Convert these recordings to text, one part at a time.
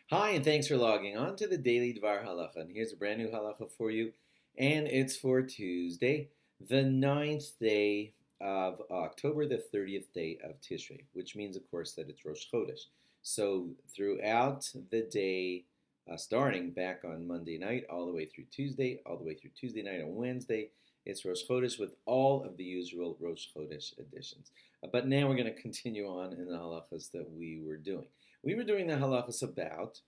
Hi, and thanks for logging on to the Daily DVAR Halacha. And here's a brand new halacha for you, and it's for Tuesday, the ninth day of October, the 30th day of Tishrei, which means, of course, that it's Rosh Chodesh. So throughout the day, starting back on Monday night, all the way through Tuesday, all the way through Tuesday night on Wednesday, it's Rosh Chodesh with all of the usual Rosh Chodesh additions. But now we're going to continue on in the halachas that we were doing. We were doing the halachas about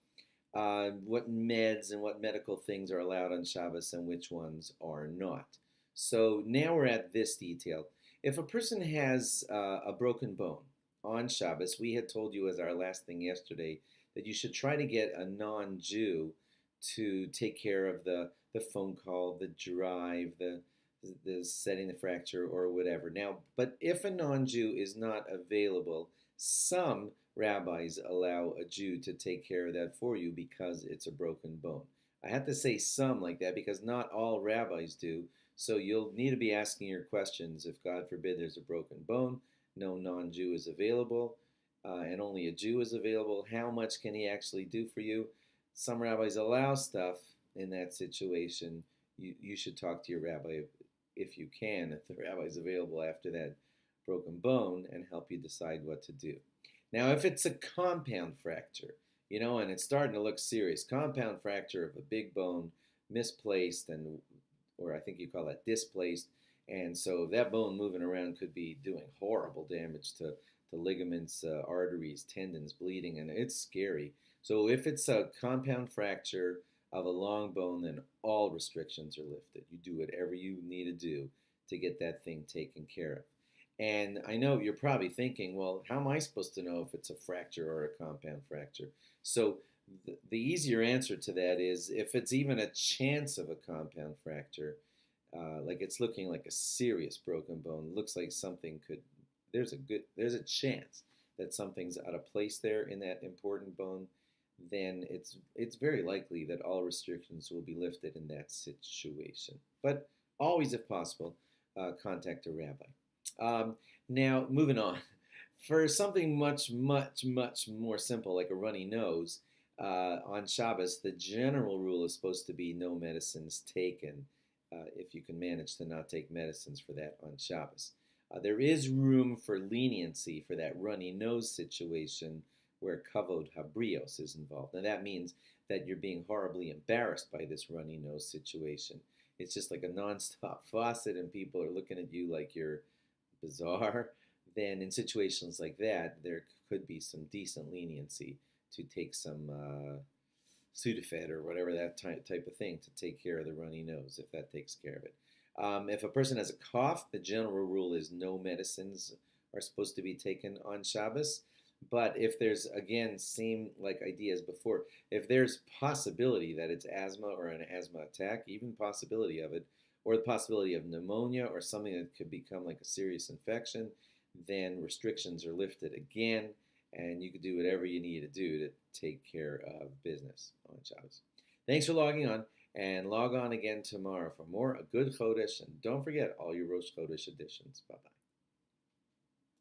what meds and what medical things are allowed on Shabbos and which ones are not. So now we're at this detail. If a person has a broken bone on Shabbos, we had told you as our last thing yesterday that you should try to get a non-Jew to take care of the phone call, the drive, the setting the fracture or whatever. Now, but if a non-Jew is not available, some rabbis allow a Jew to take care of that for you because it's a broken bone. I have to say some like that because not all rabbis do. So you'll need to be asking your questions if, God forbid, there's a broken bone, no non-Jew is available, and only a Jew is available. How much can he actually do for you? Some rabbis allow stuff in that situation. You should talk to your rabbi if you can, if the rabbi is available after that broken bone, and help you decide what to do. Now, if it's a compound fracture, and it's starting to look serious, compound fracture of a big bone misplaced, or I think you call that displaced, and so that bone moving around could be doing horrible damage to ligaments, arteries, tendons, bleeding, and it's scary. So if it's a compound fracture of a long bone, then all restrictions are lifted. You do whatever you need to do to get that thing taken care of. And I know you're probably thinking, well, how am I supposed to know if it's a fracture or a compound fracture? So the easier answer to that is if it's even a chance of a compound fracture, like it's looking like a serious broken bone, looks like something there's a chance that something's out of place there in that important bone, then it's very likely that all restrictions will be lifted in that situation. But always, if possible, contact a rabbi. Now, moving on. For something much, much, much more simple, like a runny nose, on Shabbos, the general rule is supposed to be no medicines taken, if you can manage to not take medicines for that on Shabbos. There is room for leniency for that runny nose situation where kavod habrios is involved. Now that means that you're being horribly embarrassed by this runny nose situation. It's just like a nonstop faucet and people are looking at you like you're bizarre. Then in situations like that, there could be some decent leniency to take some Sudafed or whatever that type of thing to take care of the runny nose, if that takes care of it. If a person has a cough, the general rule is no medicines are supposed to be taken on Shabbos. But if there's, again, same like ideas before, if there's possibility that it's asthma or an asthma attack, even possibility of it, or the possibility of pneumonia or something that could become like a serious infection, then restrictions are lifted again, and you could do whatever you need to do to take care of business on Shabbos. Thanks for logging on, and log on again tomorrow for more A Good Chodesh, and don't forget all your Rosh Chodesh editions. Bye-bye.